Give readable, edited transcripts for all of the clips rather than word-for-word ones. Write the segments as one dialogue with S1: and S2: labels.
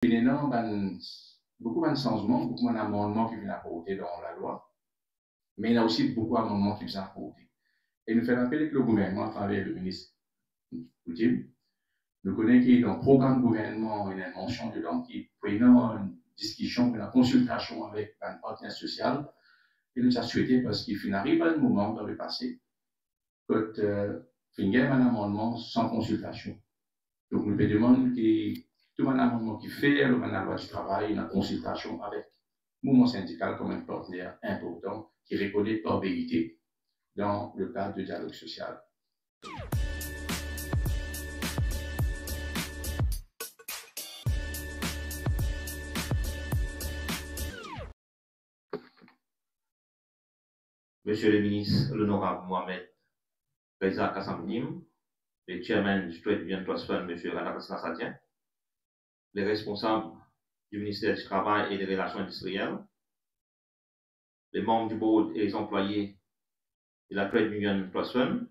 S1: Finalement, beaucoup de changements, beaucoup d'amendements qui viennent apporter dans la loi, mais il y a aussi beaucoup d'amendements qui viennent apporter. Et nous fait rappeler que le gouvernement, à travers le ministre Poutine, nous connaissons qu'il y a dans le programme gouvernement une mention dedans qui prénom une discussion, une consultation avec un partenaire social. Et nous avons souhaité parce qu'il arrive un moment dans le passé que il y a un amendement sans consultation. Donc nous demandons que tout un amendement qui fait le loi du travail, une consultation avec le mouvement syndical comme un partenaire important qui reconnaît leur vérité dans le cadre du dialogue social.
S2: Monsieur le ministre, l'honorable Mohamed Reza Kassamnim, le chairman du Trade Union Trust Fund, M. Radhakrishna Satya, les responsables du ministère du Travail et des Relations industrielles, les membres du board et les employés de la Trade Union Trust Fund,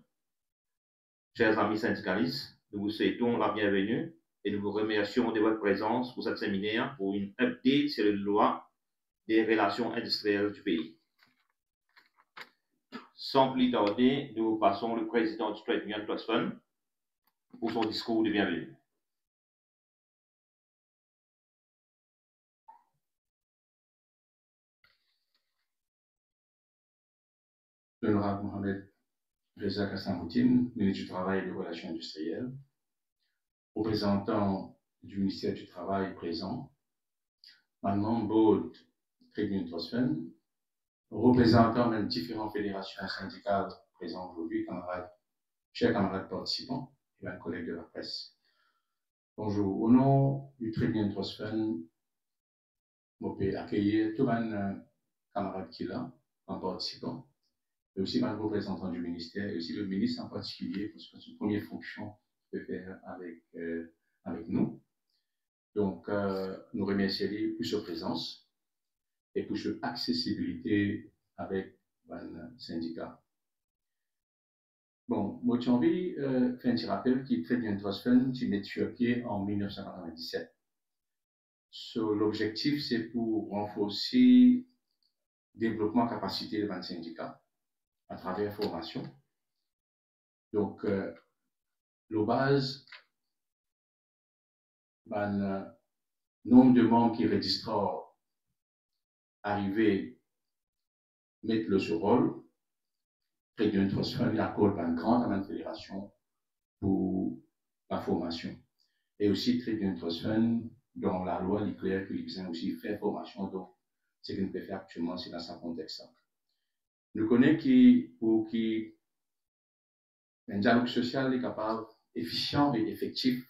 S2: chers amis syndicalistes, nous vous souhaitons la bienvenue et nous vous remercions de votre présence pour cette séminaire pour une update sur les lois des relations industrielles du pays. Sans plus tarder, nous passons le président du Trade Union Trust Fund pour son discours de bienvenue.
S1: L'honorable Mohamed Reza Kassamoutin, ministre du Travail et des Relations industrielles, représentant du ministère du Travail présent, membre board Trade Union Trust Fund, représentant même différentes fédérations syndicales présentes aujourd'hui, chers camarades participants et mes collègues de la presse. Bonjour, au nom du Trade Union Trust Fund, je peux accueillir tous mes camarades qui sont là, en participant, et aussi mes représentants du ministère, et aussi le ministre en particulier, parce que c'est une première fonction qu'il peut faire avec nous. Donc, nous remercions pour sa présence et pour son accessibilité avec le syndicat. Bon, moi, j'ai envie de faire un petit rappel qui est Trade Union Trust Fund, qui est sur pied en 1997. L'objectif, c'est pour renforcer le développement de capacité de le syndicat à travers la formation. Donc, le base, le nombre de membres qui registrent arriver mettre le sur rôle, Trade Union Trust Fund accorde une grande fédération pour la formation. Et aussi, Trade Union Trust Fund, dans la loi, il est clair qu'il besoin aussi faire formation. Donc, ce que nous pouvons faire actuellement, c'est dans ce contexte. Nous connaissons pour un dialogue social est capable, efficient et effectif,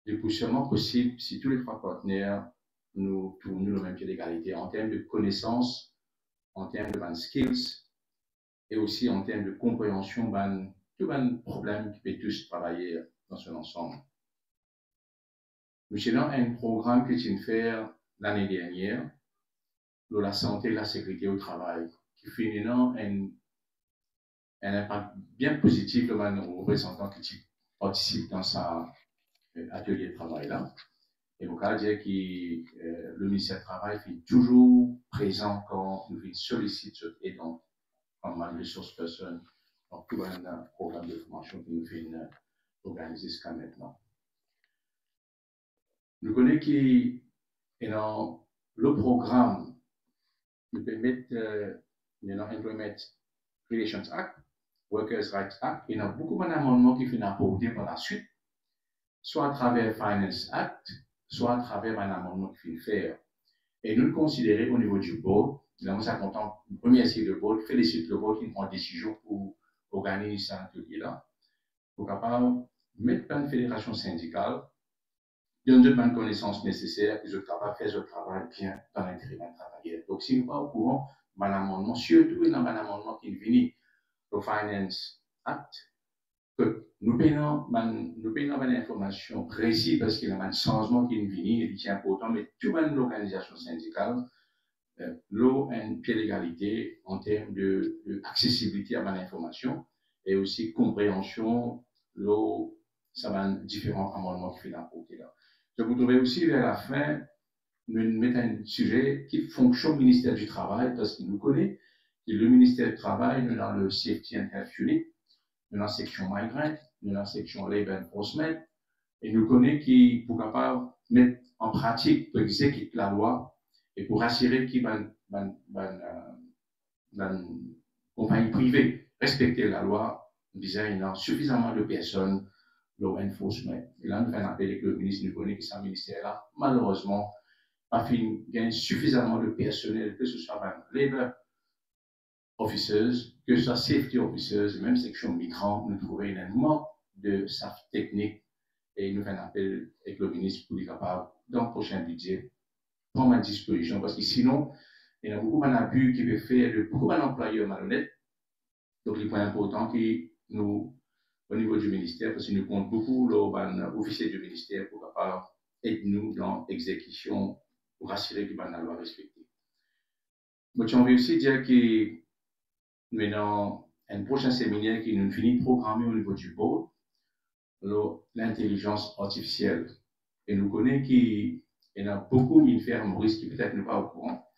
S1: le plus sûrement possible si tous les trois partenaires nous tournent le même pied d'égalité en termes de connaissances, en termes de skills et aussi en termes de compréhension de tous les problèmes qui peuvent tous travailler dans son ensemble. Nous avons un programme que nous fait l'année dernière de la santé et la sécurité au travail qui fait un impact bien positif de nos représentants qui participent dans sa atelier de travail là. Et vous pouvez dire que le ministère du Travail est toujours présent quand nous sollicitons et donc comme une ressource personne dans tout un programme de formation que nous faisons organiser jusqu'à maintenant. Nous connaissons que dans le programme nous permet dans Employment Relations Act, Workers' Rights Act, il y a beaucoup d'amendements qui finissent apporter par la suite, soit à travers Finance Act, soit à travers un amendement qui finit faire. Et nous le considérons au niveau du board, nous sommes contents, remercier le board, féliciter le board qui prend décision pour organiser cet atelier-là, pour capable mettre plein de fédérations syndicales, donner de bonnes connaissances nécessaires, et je capable faire ce travail bien dans l'intérêt des travailleurs. Donc, si nous pas au courant, un amendement, surtout dans un amendement qui vient au Finance Act, que nous payons une information précise parce qu'il y a un changement qui vient et qui est important, mais toute l'organisation syndicale, l'eau a un pied d'égalité en termes d'accessibilité à l'information et aussi compréhension, l'eau, ça va différents amendements qui viennent apporter là. Je vous trouvais aussi vers la fin, nous mettons un sujet qui fonctionne au ministère du Travail, parce qu'il nous connaît, que le ministère du Travail, nous dans le Safety and Health Unit, nous dans la section Migrant, nous dans la section Labor Enforcement, et nous connaît qui, pour capable mettre en pratique, pour exécuter la loi, et pour assurer qu'il va compagnie privée respecter la loi, disant qu'il y a suffisamment de personnes, law enforcement. Et là, nous faisons appel avec le ministre, nous connaissons que ce ministère-là, malheureusement, a gagné suffisamment de personnel, que ce soit labor officers, que ce soit safety officers, même section migrants, nous trouvons énormément de staff technique. Et nous faisons appel avec le ministre pour être capable, dans le prochain budget, prendre à disposition, parce que sinon, il y a beaucoup d'abus qui peuvent faire de beaucoup d'employeurs malhonnêtes. Donc, il est important que nous, au niveau du ministère, parce que nous comptons beaucoup l'officier du ministère pour capable aider nous dans l'exécution pour assurer que la loi respectée. Mais j'ai envie aussi de dire que maintenant, un prochain séminaire qui nous finit de programmer au niveau du board, l'intelligence artificielle. Et nous connaissons qu'il y a beaucoup d'infirmes Maurice qui peut-être ne pas au courant.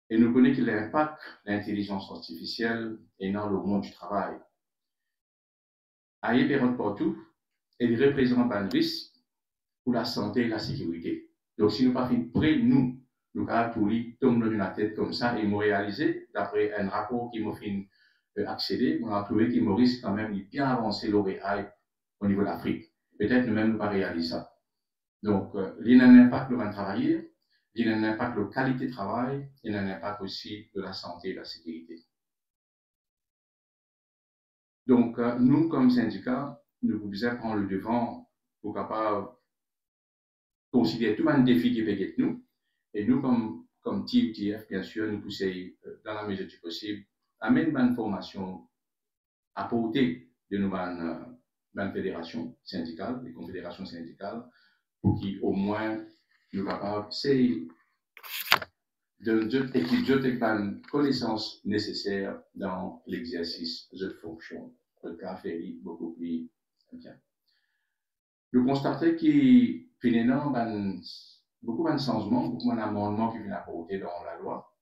S1: Et nous connaissons que l'impact de l'intelligence artificielle est dans le monde du travail. À Yéperon partout, elle représente un risque pour la santé et la sécurité. Donc, si nous ne pas fait près de nous, nous avons tout tombe dans la tête comme ça et nous réalisé, d'après un rapport qui m'a fait accéder, on a trouvé que Maurice, quand même, est bien avancé l'OREAI au niveau de l'Afrique. Peut-être nous-mêmes, nous pas réaliser ça. Donc, il y a un impact sur le travail, il y a un impact sur la qualité de travail, il y a un impact aussi de la santé et de la sécurité. Donc, nous, comme syndicat, nous pouvons prendre le devant pour capable considérer tout un défi qui peut être nous. Et nous, comme TUTF, bien sûr, nous poussons, dans la mesure du possible, à mettre une formation apportée de nos fédérations syndicales, des confédérations syndicales, pour qu'au moins nous capables, c'est de une connaissance nécessaire dans l'exercice de fonction. Le cas fait beaucoup plus bien. Nous constatons qu'il y a beaucoup de changements, beaucoup d'amendements qui viennent apporter dans la loi,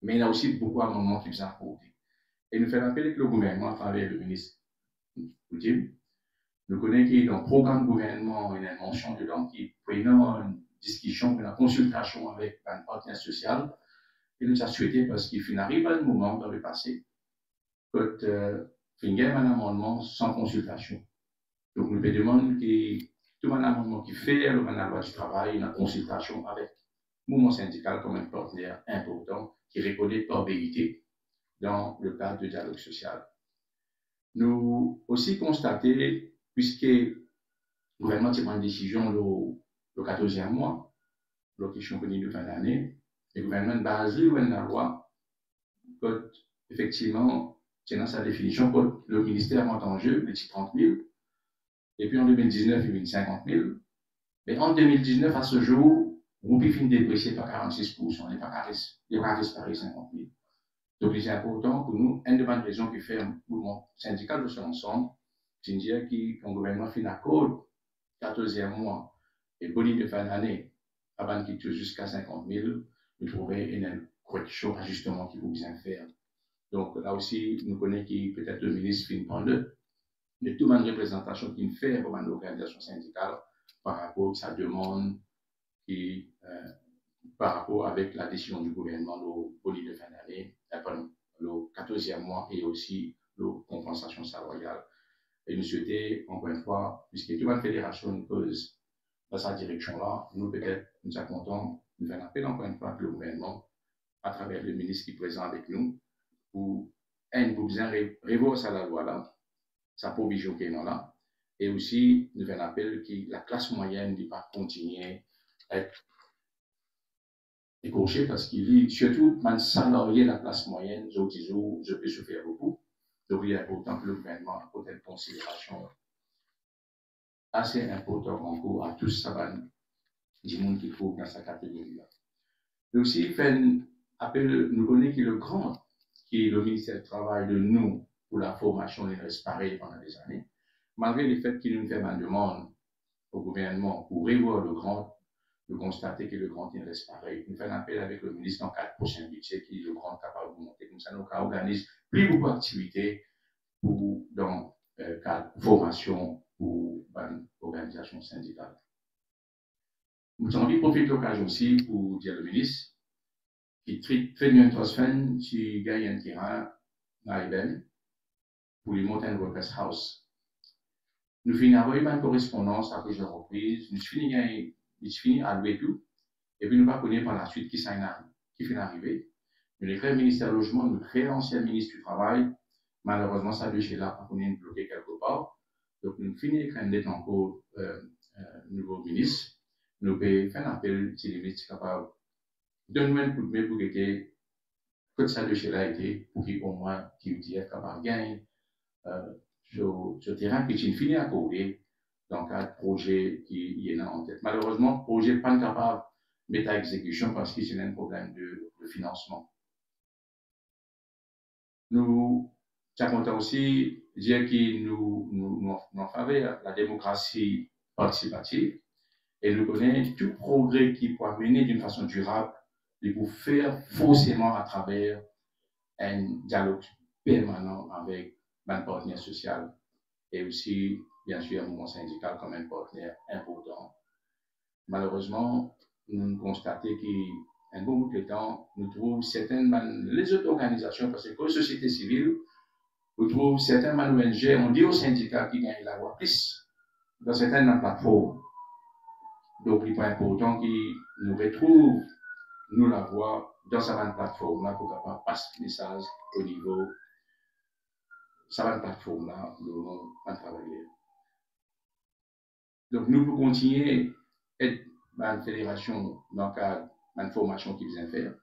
S1: mais il y a aussi beaucoup d'amendements qui viennent apporter. Et nous faisons appel avec le gouvernement à travers le ministre Poutine. Nous connaissons qu'il y a un programme de gouvernement, il y a une mention dedans qui prend une discussion, une consultation avec un partenaire social. Et nous avons souhaité parce qu'il arrive à un moment dans le passé que il y a un amendement sans consultation. Donc nous demandons que tout un amendement qui fait la loi du travail, une consultation avec le mouvement syndical comme un partenaire important qui reconnaît l'oralité dans le cadre du dialogue social. Nous aussi constaté, puisque le gouvernement a pris une décision le 14e mois, la question connue de fin d'année, le gouvernement basé sur la loi, que, effectivement, c'est dans sa définition que le ministère entre en jeu, les 30 000, et puis en 2019, il y a eu 50 000. Mais en 2019, à ce jour, on peut finir déprécié par 46%, il n'y a pas réparé 50 000. Donc, il est important pour nous, une des bonnes raisons qui fait un mouvement syndical de ce ensemble, c'est de dire qu'un gouvernement fait un accord 14e mois et boni de fin d'année, avant qu'il tue jusqu'à 50 000, nous trouvons une correction, ajustement qu'il faut bien faire. Donc, là aussi, nous connaissons que peut-être le ministre finit par de toute une représentation qu'il fait pour une organisation syndicale par rapport à sa demande qui, par rapport avec la décision du gouvernement, le boni de fin d'année, le 14e mois et aussi la compensation salariale. Et nous souhaitons, encore une fois, puisque toute la fédération nous pose dans sa direction-là, nous peut-être, nous sommes contents de faire un appel encore une fois le gouvernement, à travers le ministre qui est présent avec nous, pour bien revoir ça la loi-là, sa provision qui est là, et aussi nous faisons un appel que la classe moyenne ne va pas continuer à être écorchée parce qu'il dit, surtout, man salarié la classe moyenne, je peux souffrir beaucoup. Donc, il est important que le gouvernement apporte une considération assez importante en cours à tous ça du monde qu'il faut dans sa catégorie-là. Et aussi, il fait un appel, nous connaissons qui est le grand, qui est le ministère du Travail de nous pour la formation, il reste pareil pendant des années, malgré le fait qu'il nous fait une demande au gouvernement pour revoir le Grand, de constater que le Grand il reste pareil. Nous faisons un appel avec le ministre dans le cadre prochain budget qui est le Grand capable de monter comme ça. Nous organisons plus beaucoup d'activités pour, dans le cadre de formation pour l'organisation syndicale. Nous avons envie de profiter de l'occasion aussi pour dire au ministre qui fait une transfert qui gagne un terrain dans l'Iben pour les Mountain Workers House. Nous finissons une correspondance à plusieurs reprises. Nous finissons à louer tout. Et puis nous ne connaissons pas par la suite qui fait arriver. Nous avons créé le ministère du Logement, nous créé l'ancien ministre du Travail. Malheureusement, ça de chez là, on est bloqué quelque part. Donc nous finissons quand d'être encore nouveau ministre. Nous pouvons faire un appel si les ministres sont capables de nous un coup de main pour que ça de chez là été, pour qu'au moins, qu'ils soient capables de gagner sur terrain qui est fini à coder dans le cadre de projet qui est en tête. Malheureusement, le projet n'est pas capable de mettre à exécution parce qu'il y a un problème de financement. Nous sommes aussi dire que nous en faveur la démocratie participative et nous connaissons tout progrès qui peut mener d'une façon durable et pour faire forcément à travers un dialogue permanent avec un partenaire social et aussi, bien sûr, un mouvement syndical comme un partenaire important. Malheureusement, nous constatons qu'un bon bout de temps, nous trouvons certaines, les autres organisations, parce que la société civile, nous trouvons certaines ONG, on dit aux syndicats qui gagnent la voix plus dans certaines plateformes. Donc, il est important qu'ils nous retrouvent, nous, la voix dans cette plateforme-là pour pouvoir passer le message au niveau de cette plateforme-là, nous allons travailler. Donc, nous pouvons continuer à être une fédération dans le cadre d'une formation qui vient faire.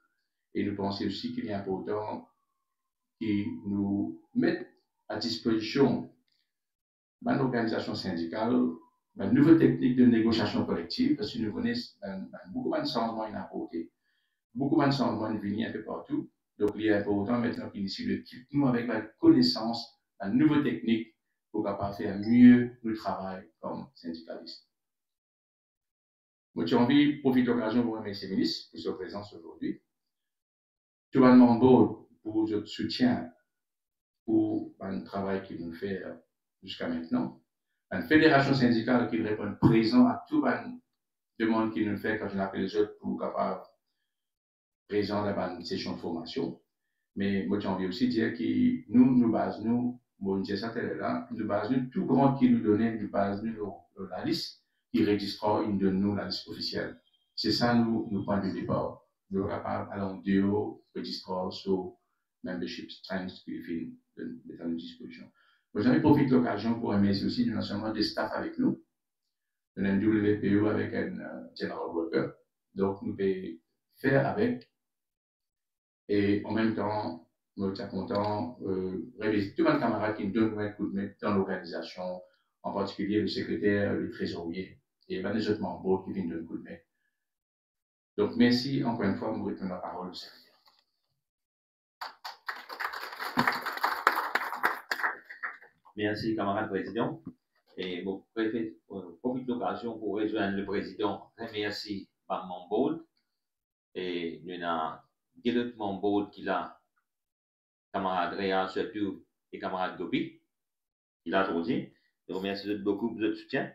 S1: Et nous pensons aussi qu'il est important qu'ils nous mettent à disposition d'une organisation syndicale une nouvelle technique de négociation collective, parce que nous connaissons beaucoup de changements apportés. Beaucoup de changements viennent un peu partout. Donc, il est important maintenant d'initier le nous avec la connaissance, une nouvelle technique pour pouvoir faire mieux le travail comme syndicaliste. Moi, j'ai envie de profiter de l'occasion pour remercier le ministre pour sa présence aujourd'hui. Tout le monde pour votre soutien pour le travail qu'il nous fait jusqu'à maintenant. Une fédération syndicale qui répond présent à tout le demande qu'il nous fait quand je l'appelle les autres pour capable présent dans une session de formation. Mais moi, j'ai envie aussi de dire que nous basons, bon, je ça là, nous basons tout grand qui nous donnait, nous basons la liste qui registrera une de nous, la liste officielle. C'est ça, nous point de départ. Nous capables, alors, duo, registrera sur membership strength qui fait de à notre disposition. Moi, j'en profite de l'occasion pour remercier aussi non seulement des staff avec nous, de WPO avec un general worker. Donc, nous pouvons faire avec. Et en même temps, nous sommes contents de remercier tous mes camarades qui nous donnent un coup de main dans l'organisation, en particulier le secrétaire, le trésorier et les autres membres qui viennent donner un coup de main. Donc, merci encore une fois, nous retournons la parole au secrétaire.
S2: Merci, camarade président. Et je profite de l'occasion pour rejoindre le président. Remercie mon board. Et nous avons deux membres qui a camarade Réa, surtout, et camarade Gopi, qui l'a aujourd'hui. Je remercie beaucoup pour votre soutien.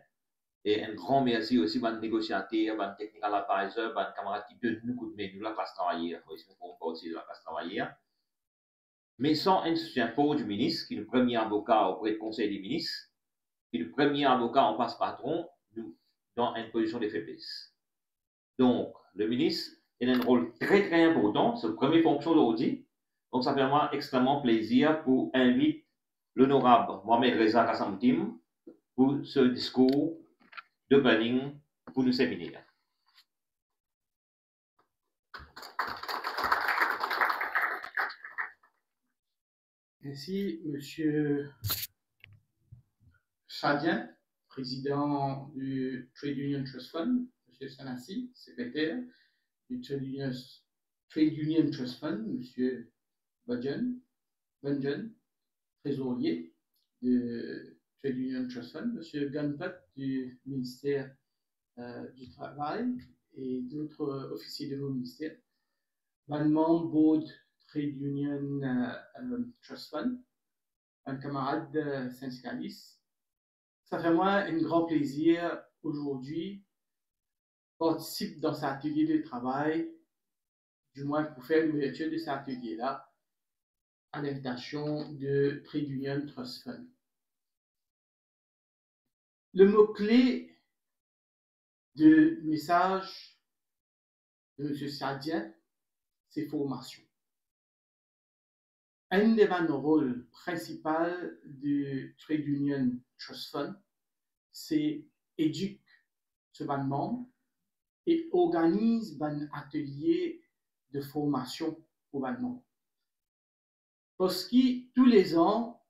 S2: Et un grand merci aussi à nos négociateurs, à nos technical advisors, à nos camarades qui donnent nous coup de main, nous la classe travaillère. Oui, c'est pour aussi de la classe travaillère. Mais sans un soutien fort du ministre, qui est le premier avocat auprès du Conseil des ministres, qui est le premier avocat en passe-patron, dans une position de faiblesse. Donc, le ministre a un rôle très très important, c'est la première fonction d'aujourd'hui. Donc, ça fait vraiment extrêmement plaisir pour inviter l'honorable Mohamed Reza Kassamoutim pour ce discours de planning pour le séminaire.
S3: Merci, Monsieur Chadien, président du Trade Union Trust Fund, Monsieur Sanassi, secrétaire du Trade Union Trust Fund, Monsieur Bunjan, trésorier du Trade Union Trust Fund, M. Gunput du ministère du Travail et d'autres officiers de vos ministères, un membre board Trade Union Trust Fund, un camarade syndicaliste. Ça fait moi un grand plaisir aujourd'hui participer dans cet atelier de travail, du moins pour faire l'ouverture de cet atelier-là, à l'invitation de Trade Union Trust Fund. Le mot-clé du message de M. Sadien, c'est formation. Un des rôles principaux du Trade Union Trust Fund, c'est éduquer ce membre et organise un atelier de formation pour les membres. Parce que tous les ans,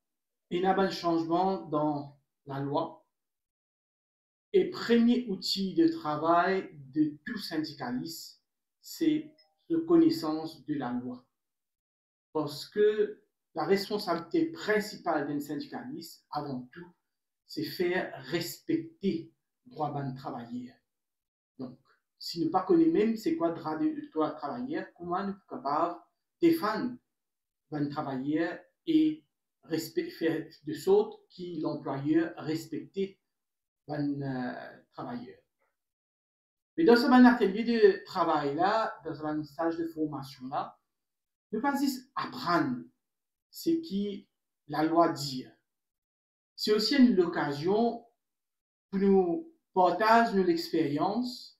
S3: il y a un changement dans la loi. Et le premier outil de travail de tout syndicaliste, c'est la connaissance de la loi. Parce que la responsabilité principale d'un syndicaliste, avant tout, c'est faire respecter le droit d'un travailleur. Donc, si nous ne connaissons même c'est quoi le droit de travailleur, comment nous sommes capables de défendre un travailleur et faire de sorte que l'employeur respecte un travailleur. Mais dans ce atelier de travail-là, dans un stage de formation-là, ne pas juste apprendre ce que la loi dit. C'est aussi une occasion pour nous partager notre expérience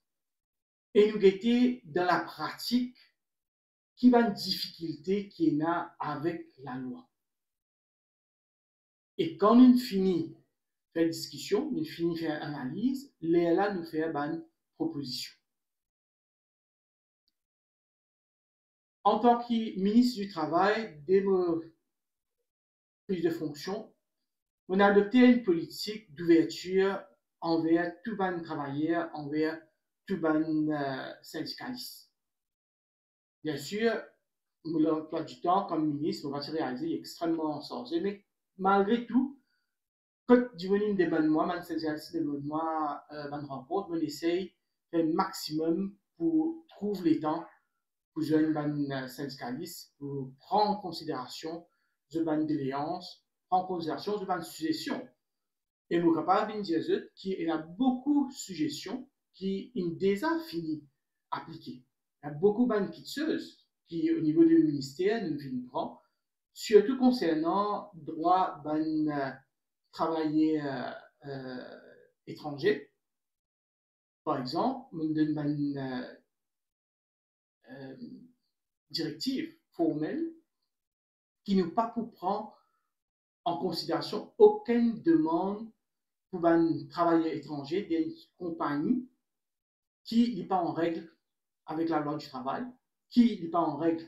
S3: et nous guetter dans la pratique qui va une difficulté qu'il y a avec la loi. Et quand nous finissons faire discussion, nous finissons faire analyse, là nous faire une proposition. En tant que ministre du Travail, dès ma prise de fonction, on a adopté une politique d'ouverture envers tous les travailleurs, envers tous les syndicalistes. Bien sûr, l'emploi du temps comme ministre, on va se réaliser extrêmement chargé, mais malgré tout, quand du volume des bonnes mois, man syndicaliste des bonnes mois, man rencontre, on essaye de faire le maximum pour trouver les temps pour joindre un syndicaliste, pour prendre en considération de bonnes doléances, prendre en considération de bonnes suggestions. Et nous sommes capables de dire qu'il y a beaucoup de suggestions qui sont déjà finies appliquées. Il y a beaucoup de quitteuses qui, au niveau du ministère, nous viennent prendre, surtout concernant le droit d'un travailleur étranger. Par exemple, nous donnons une directive formelle qui nous pas pour prendre en considération aucune demande pour un travailleur étranger d'une compagnie qui n'est pas en règle avec la loi du travail, qui n'est pas en règle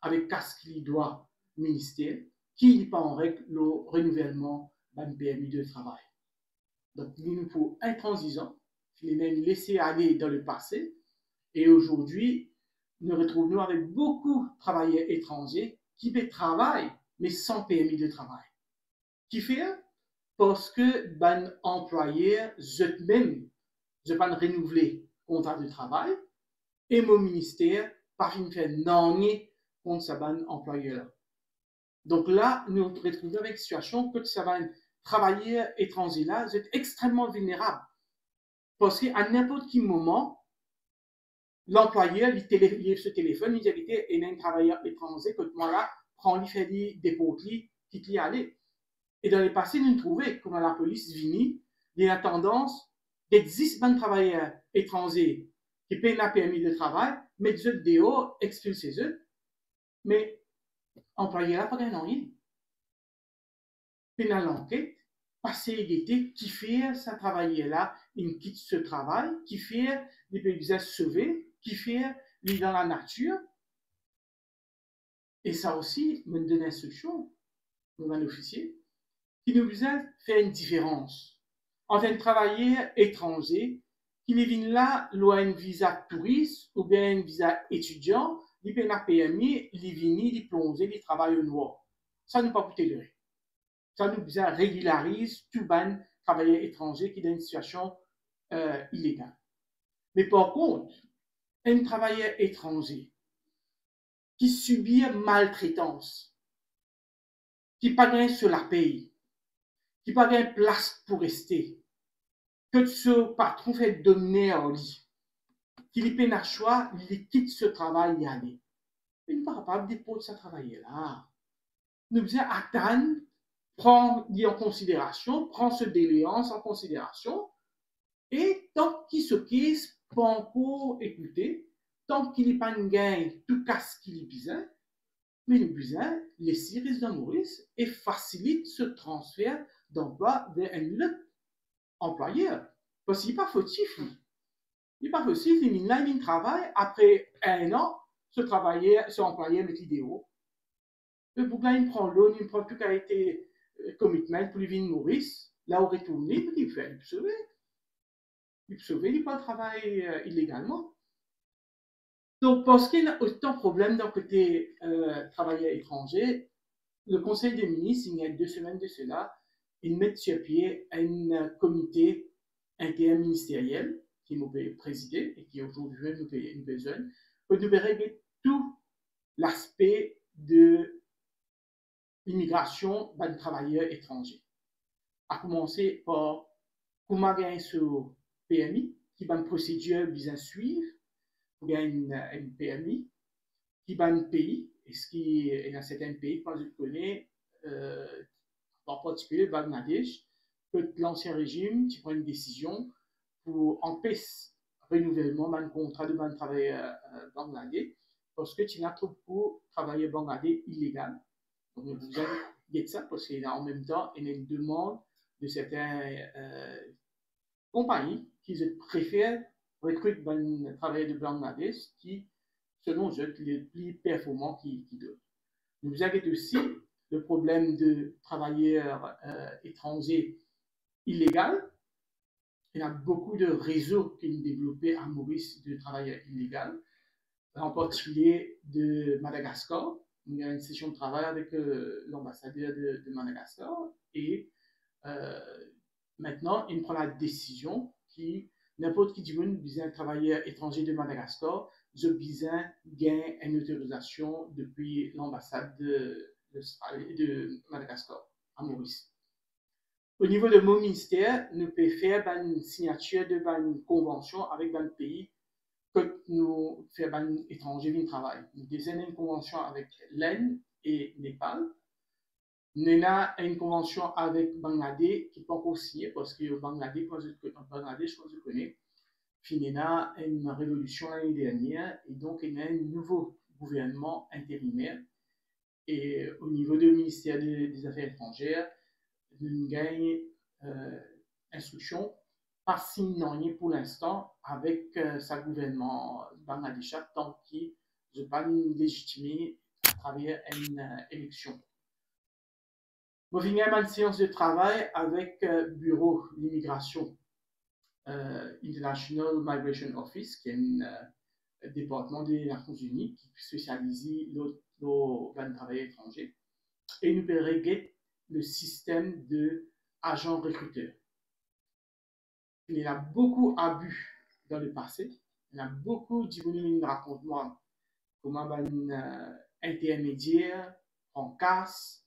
S3: avec ce qu'il doit au ministère, qui n'est pas en règle le renouvellement d'un permis de travail. Donc, il nous faut intransigeant, il est même laissé aller dans le passé, et aujourd'hui, nous retrouvons avec beaucoup de travailleurs étrangers qui travaillent, mais sans permis de travail. Qui fait? Parce que ben employeur, eux-mêmes, je pas renouveler contrat de travail, et mon ministère, pas fin faire non contre ce ben employeur. Donc là, nous nous retrouvons avec une situation que ce ben travailleur étranger là, vous êtes extrêmement vulnérable. Parce qu'à n'importe quel moment, l'employeur, il ce téléphone, il dit, il y a un travailleur étranger, que moi là, prends-lui, fais-lui, dépose-lui, quitte-lui aller. Et dans les passés, nous trouvons, comme la police vient, il y a la tendance d'exister un travailleur étranger qui paye un permis de travail, mais des autres dehors, expulser eux, mais employé là, pas rien. Puis dans l'enquête, passer l'été, qui fait ça travailler là, il quitte ce travail, qui fait des paysages sauvés, qui fait vivre dans la nature. Et ça aussi, me donne instruction, mon officier, qui nous a fait une différence entre un travailleur étranger qui vient là, loin un visa touriste ou bien un visa étudiant, il paye un permis, il vient, il plonge, il travaille au noir. Ça ne pas coûter de rien. ça nous régularise tout ban travailleurs étrangers qui est dans une situation illégale. Mais par contre, un travailleur étranger qui subit maltraitance, qui pas gagne sur la paye, qui pas gagne place pour rester, que ce patron fait dominer en lit, qu'il y peine à choix, il quitte ce travail et aller. Il n'est pas capable de déposer ce travail-là. Nous devons attendre, prendre en considération, prendre ce déléance en considération, et tant qu'il se quitte, pas encore écouter, tant qu'il n'est pas une gain, tout cas ce qu'il est besoin, mais nous devons laisser résident Maurice et facilite ce transfert d'emploi vers un autre employeur. Parce qu'il n'est pas fautif. Il n'est pas fautif, il travaille, après un an, ce employeur met l'idéo. Le bouclin, il prend l'eau, il prend tout qui a été commitment pour lui venir Maurice, là où retourner, il fait, il peut sauver. Il peut sauver, il peut travailler illégalement. Donc, parce qu'il y a autant de problèmes d'un côté travailleurs étrangers, le Conseil des ministres, il y a 2 semaines de cela, il met sur pied un comité interministériel qui nous peut présider et qui aujourd'hui nous paye une besoin, pour nous régler tout l'aspect de l'immigration des travailleurs étrangers. À commencer par comment gagner sur PMI, qui est une procédure bien suivre, pour gagner une PMI, qui est un pays, et ce qui est dans certains pays, quand je connais, en particulier Bangladesh, que l'ancien régime, tu prends une décision pour empêcher le renouvellement d'un contrat de travailleur Bangladesh, parce que tu n'as trop pour travailler Bangladesh illégal. Donc, vous avez ça, parce qu'en même temps, il y a une demande de certaines compagnies qui préfèrent recruter des travailleurs de Bangladesh qui, selon eux, sont les plus performants qui d'autres. Vous avez aussi le problème de travailleurs étrangers illégaux. Il y a beaucoup de réseaux qui ont développé à Maurice de travailleurs illégaux, en particulier de Madagascar. Il y a une session de travail avec l'ambassadeur de Madagascar et maintenant, il prend la décision qui n'importe qui dit un travailleur étranger de Madagascar, je besoin gagne une autorisation depuis l'ambassade de Madagascar à Maurice. Au niveau de mon ministère, nous pouvons faire une signature de une convention avec un pays que nous faisons un étranger qui travaille. Nous avons une convention avec l'Inde et Népal. Nous avons une convention avec Bangladesh qui n'est pas encore signée parce que Bangladesh, quand je connais, il y a une révolution l'année dernière et donc il y a un nouveau gouvernement intérimaire. Et au niveau du ministère des Affaires étrangères, nous gagnons instruction pas signé pour l'instant avec sa gouvernement bangladeshais tant qu'il n'est pas légitimé à travers une élection. Nous venons à une séance de travail avec le Bureau d'immigration International Migration Office, qui est un département des Nations Unies qui spécialise dans le travail étranger. Et nous pouvons régler le système d'agents recruteurs. Il y a beaucoup d'abus dans le passé. Il y a beaucoup de racontements comment un intermédiaire en casse,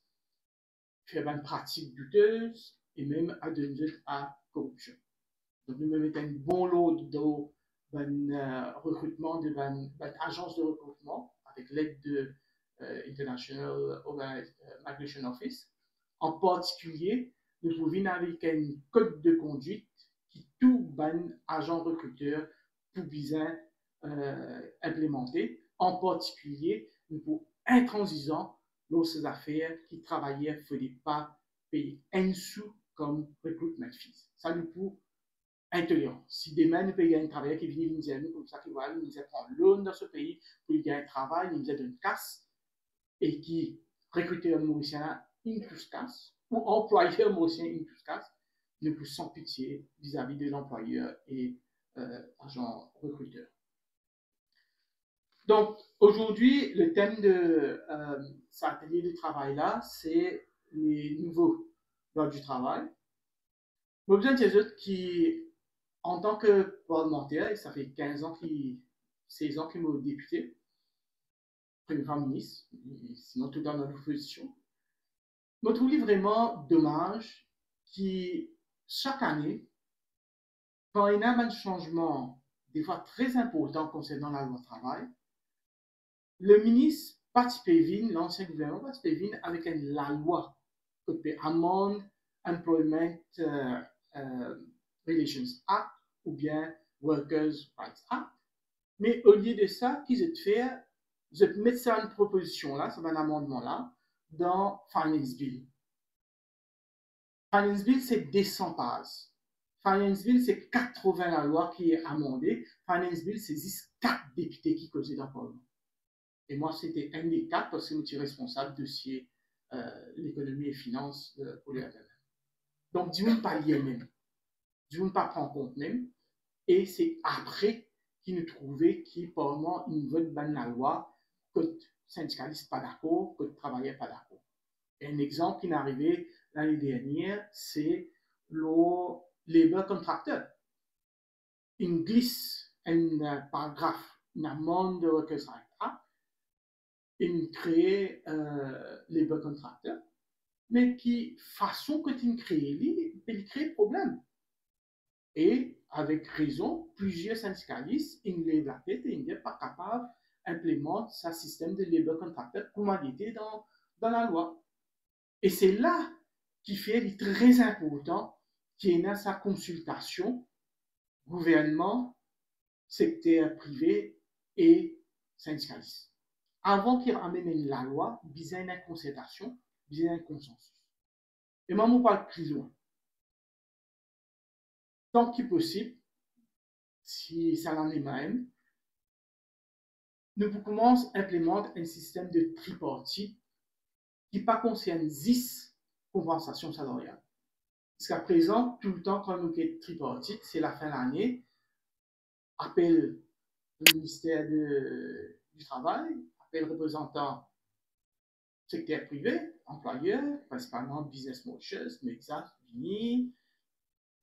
S3: faire une pratique douteuse et même à devenir à corruption. Donc, nous mettons un bon lot de recrutement, de agence de recrutement avec l'aide de International Migration Office. En particulier, nous pouvons avec un code de conduite qui tout ban agent recruteur pour bien implémenter. En particulier, nous pouvons intransigeant dans ces affaires qui travaillaient ne fallait pas payer un sou comme recruitment fees. Ça nous pour intolérant. Si demain nous payons un travailleur qui vient nous dire comme ça, qui va nous prendre l'eau dans ce pays pour gagner un travail, nous donne une casse et qui recruteur mauricien une plus casse ou employeur mauricien une plus casse, nous pouvons sans pitié vis-à-vis de l'employeur et agent recruteur. Donc, aujourd'hui, le thème de cet atelier de travail-là, c'est les nouveaux loi du travail. J'ai besoin des autres qui, en tant que parlementaire, et ça fait 15 ans, 16 ans qu'il est député, premier ministre, sinon tout dans l'opposition, je me trouve vraiment dommage que chaque année, quand il y a un changement, des fois très important concernant la loi travail, le ministre participe, l'ancien gouvernement participe avec la loi, côté Amend Employment Relations Act ou bien Workers' Rights Act. Mais au lieu de ça, qu'ils ont fait, je mettre ça une proposition là, ça va un amendement là, dans Finance Bill. Finance Bill, c'est 200 pages. Finance Bill, c'est 80 la loi qui est amendée. Finance Bill, c'est 4 députés qui causaient dans le Parlement. Et moi, c'était un des 4 parce que je suis responsable de dossier l'économie et finances pour les FMM. Donc, du monde pas lié même. Du monde pas prendre en compte même. Et c'est après qu'ils nous trouvaient qui, pendant une vote ban la loi, que le syndicaliste pas d'accord, que le travailleur pas d'accord. Et un exemple qui est arrivé l'année dernière, c'est le labor contractor. Il glisse un paragraphe, une amende de Workers' Rights Act, il crée labor contractor, mais qui, façon que tu crées, il crée problème. Et avec raison, plusieurs syndicalistes, ils lèvent la tête et ils ne sont pas capables d'implémenter ce système de labor contractor comme il était dans la loi. Et c'est là qu'il fait très important qu'il y ait sa consultation gouvernement, secteur privé et syndicaliste. Avant qu'il ramène la loi, il y a une concertation, il y a un consensus. Et moi, je ne parle plus loin. Tant qu'il est possible, si ça l'en est même, nous commençons à implémenter un système de tripartite qui ne concerne 10 compensations salariales. Jusqu'à présent, tout le temps, quand nous sommes tripartite, c'est la fin de l'année, appelle le ministère du Travail, appelle le représentant secteur privé, employeur, principalement business motions, mais ça, fini,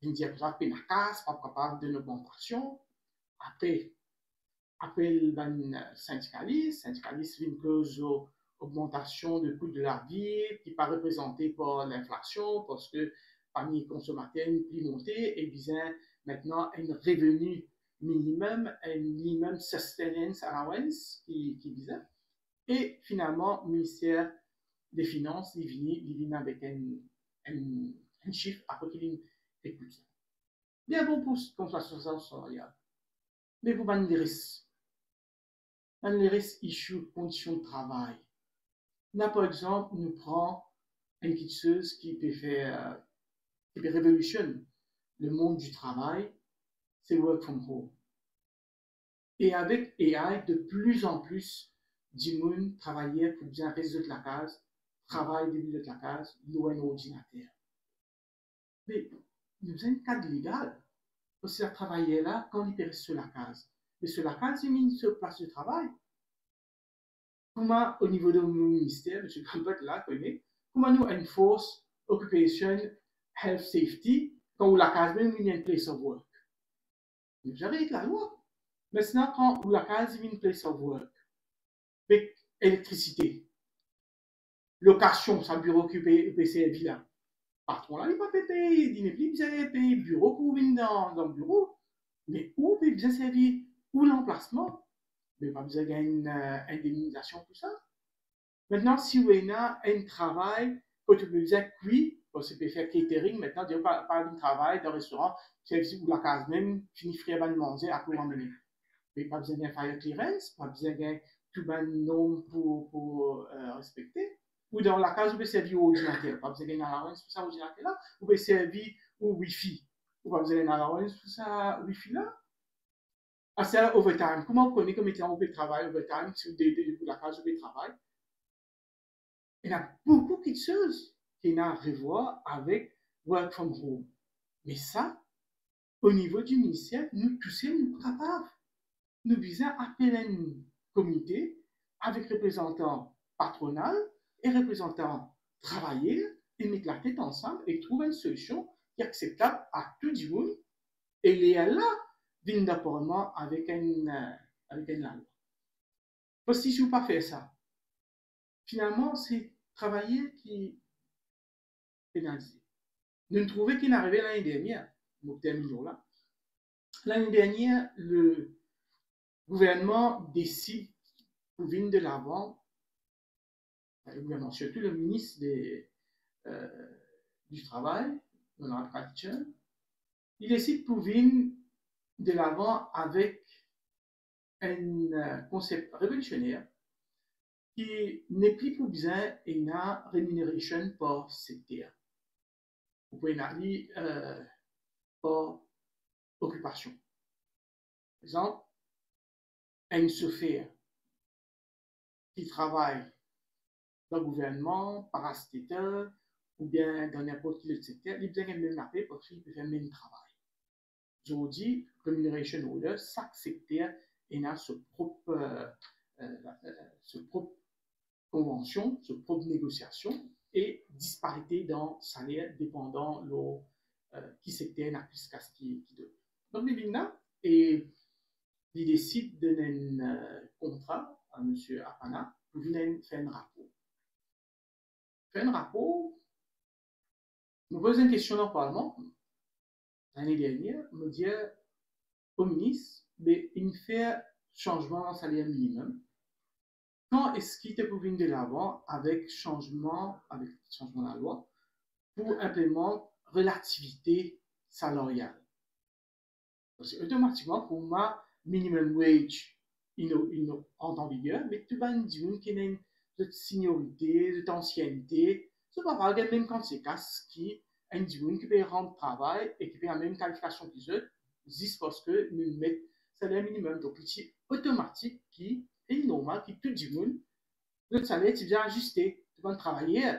S3: une diapositive pénacasse, pas capable de augmentation. Après, appelle le syndicaliste vient cause augmentation de coût de la vie qui n'est pas représentée par l'inflation parce que parmi les consommateurs, une plus montée et bien maintenant un revenu minimum, un minimum sustenance allowance qui visait. Et finalement, le ministère des Finances, il vient avec un chiffre après qu'il écoute ça. Bien bon pour compensation salariale. Mais pour les risques. Les risques issus conditions de travail. Là, par exemple, nous prenons une petite chose qui peut faire, qui peut révolutionner le monde du travail, c'est work from home. Et avec AI, de plus en plus, du monde travaillait pour bien résoudre la case, travail début de la case, loin ordinateur. Mais nous avons un cadre légal. Parce que travailler là, quand il reste sur la case. Mais sur la case, il met sur place de travail. Comment, au niveau de mon ministère, M. Gambert là, connaît, comment nous enforce occupation, health, safety, quand la case même il y a une place of work. Vous avez la loi. Maintenant, quand la case il y a une place of work, avec électricité, location, ça bureau occupé, servi là. Patron là, il va payer, il n'est plus besoin de payer bureau pour venir dans le bureau. Mais où il besoin de servir? Où l'emplacement? Mais pas besoin d'une indemnisation pour ça. Maintenant, si vous avez un travail, que tu peux dire oui, parce que tu peux faire catering, maintenant, tu pas d'un travail, d'un restaurant, service ou la case même, finit frère de manger à pouvoir mener. Mais pas besoin d'un fire clearance, pas besoin d'un tout un nom pour respecter. Ou dans la case, vous pouvez servir au ordinateur, pas besoin d'un allowance pour ça, ordinateur là. Vous pouvez servir au Wi-Fi, vous pas besoin d'un allowance pour ça, Wi-Fi là. Ah, c'est overtime. Comment on connaît comme étant au travail, overtime, sur la case au travail? Il y a beaucoup de choses qui n'ont à revoir avec work from home. Mais ça, au niveau du ministère, nous tous, nous sommes capables. Nous visons à appeler un comité avec représentants patronaux et représentants travailleurs mettre la tête ensemble et trouver une solution qui est acceptable à tout le monde. Et les là, viennent d'apparemment avec une loi. Parce que si je ne veux pas faire ça, finalement, c'est travailler qui est pénalisé. Nous trouvons qu'il est arrivé l'année dernière, nous terminons là. L'année dernière, le gouvernement décide pour venir de l'avant, le gouvernement, surtout le ministre du Travail, Donald Trump, il décide pour venir de l'avant avec un concept révolutionnaire qui n'est plus pour besoin une rémunération par secteur. Vous pouvez aller par occupation. Par exemple, un chauffeur qui travaille dans le gouvernement, parastatal, ou bien dans n'importe quel secteur, il a besoin de même la paix parce qu'il peut faire le même travail. Aujourd'hui, remuneration order, chaque secteur a sa propre convention, sa propre négociation et disparité dans salaire dépendant de qui secteur n'a plus qu'à ce qui donne. Donc, il et il décide de donner un contrat à M. Apana pour venir faire un rapport. Faire un rapport, nous posons une question dans le Parlement l'année dernière, me dire au ministre, mais il fait changement dans le salaire minimum. Quand est-ce qu'il était pour venir de l'avant avec changement de la loi pour implémenter relativité salariale? Parce que automatiquement, pour ma minimum wage, il entre en vigueur, mais tout le monde dit qu'il y a une seniorité, d'ancienneté, ce n'est pas la même conséquence qui un individu qui peut rendre travail et qui peut avoir la même qualification que les autres, juste parce que nous mettons salaire minimum. Donc, c'est automatique qui est normal, qui tout le monde, le salaire, tu viens ajuster. Tu vas travailler,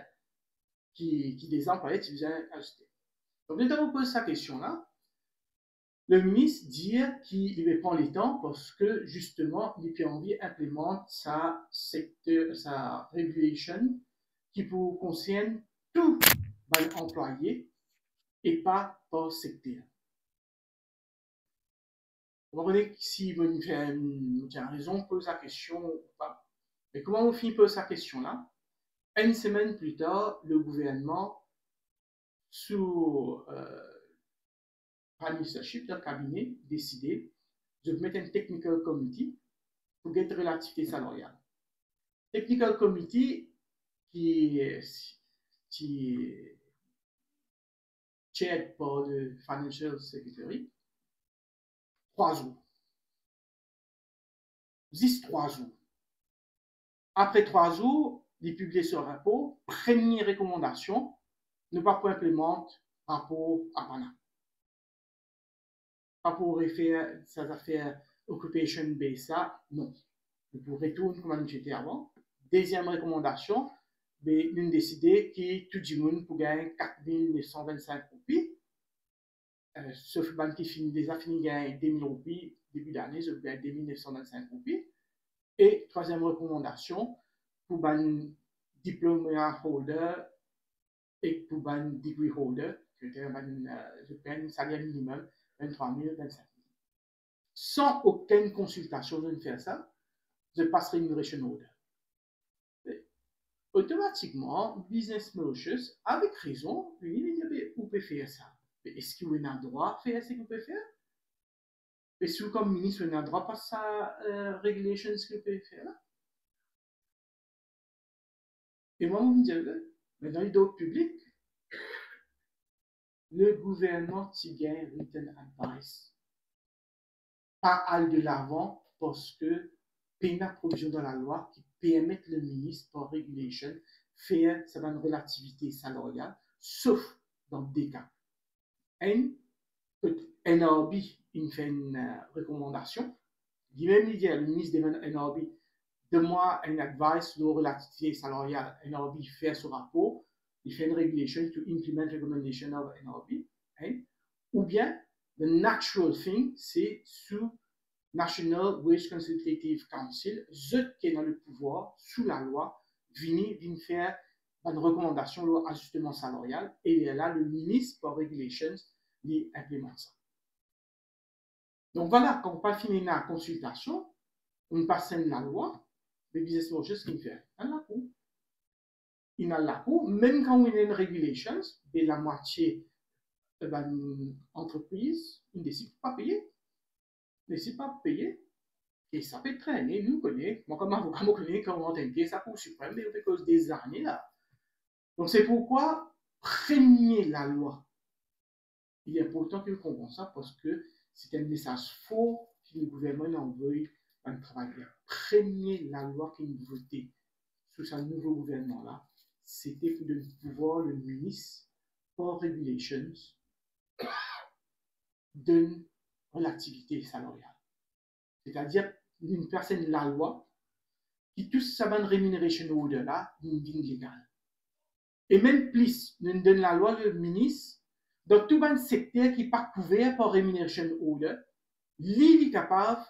S3: qui des employés, tu viens ajuster. Donc, dès que vous posez cette question-là, le ministre dit qu'il va prendre le temps parce que justement, il a envie d'implémenter sa régulation qui pour concerne tout employé et pas par secteur. Vous comprenez si vous avez raison, pose la question ou pas. Mais comment on finit poser cette question-là? Une semaine plus tard, le gouvernement, sous Prime Ministership, le cabinet, décidé de mettre un technical committee pour get relativité salariale. Technical committee qui est chaired par le Financial Secretary, 3 jours. Juste 3 jours. Après 3 jours, il publie ce rapport. Première recommandation, ne pas implémenter rapport à Pana. Pas pour refaire ces affaires occupation based, non. Pour retourner comme j'étais avant. Deuxième recommandation, nous décider que tout le monde peut gagner 4 925 roupies. Sauf que qui finit déjà fini gagner 2 000 roupies début d'année, je gagne 2 925 roupies. Et troisième recommandation, pour un diplôme holder et pour un degree holder, je gagne un salaire minimum 23 000, 25 000. Sans aucune consultation, je ne fais ça, je passerai une remuneration order. Automatiquement, business malicious, avec raison, il dit, vous pouvez faire ça. Est-ce que vous avez le droit de faire ce que vous pouvez faire? Est-ce que vous, comme ministre, vous avez le droit de passer à régulation ce que vous pouvez faire là? Et moi, je me dis, mais dans les domaines publics, le gouvernement qui gagne written advice, pas aller de l'avant parce que il y a une provision dans la loi qui permet le ministre par régulation faire sa relativité salariale, sauf dans des cas. NRB, il fait une recommandation. Il même dit le ministre de NRB, donne-moi un advice sur la relativité salariale. NRB fait ce rapport, il fait une régulation to implement recommendation of NRB. Ou bien, the natural thing, c'est sous National Wage Consultative Council, ceux qui ont le pouvoir, sous la loi, viennent faire une recommandation, l'ajustement salarial, et là, le ministre for Regulations, il implémente ça. Donc voilà, quand on passe fini la consultation, on passe la loi, le business lawyer, ce qu'il fait, il a la cour, même quand on a une regulations, de la moitié de l'entreprise, il ne décide pas de payer. Il ne décide pas de payer. Et ça peut traîner, nous connaissons, moi comme avocat, je connais quand on entend une pièce à Cour suprême, mais on fait des années là. Donc c'est pourquoi, premier la loi, il est important que nous comprenions ça parce que c'est un message fort que le gouvernement envoie à un travailleur. Premier la loi qui nous votait sous ce nouveau gouvernement-là, c'était pour donner pouvoir le ministre for Regulations donne l'activité salariale. C'est-à-dire une personne la loi qui touche sa bonne rémunération au-delà d'une ligne légale. Et même plus, nous donne la loi le ministre dans tout un secteur qui n'est pas couvert par rémunération order, il est capable de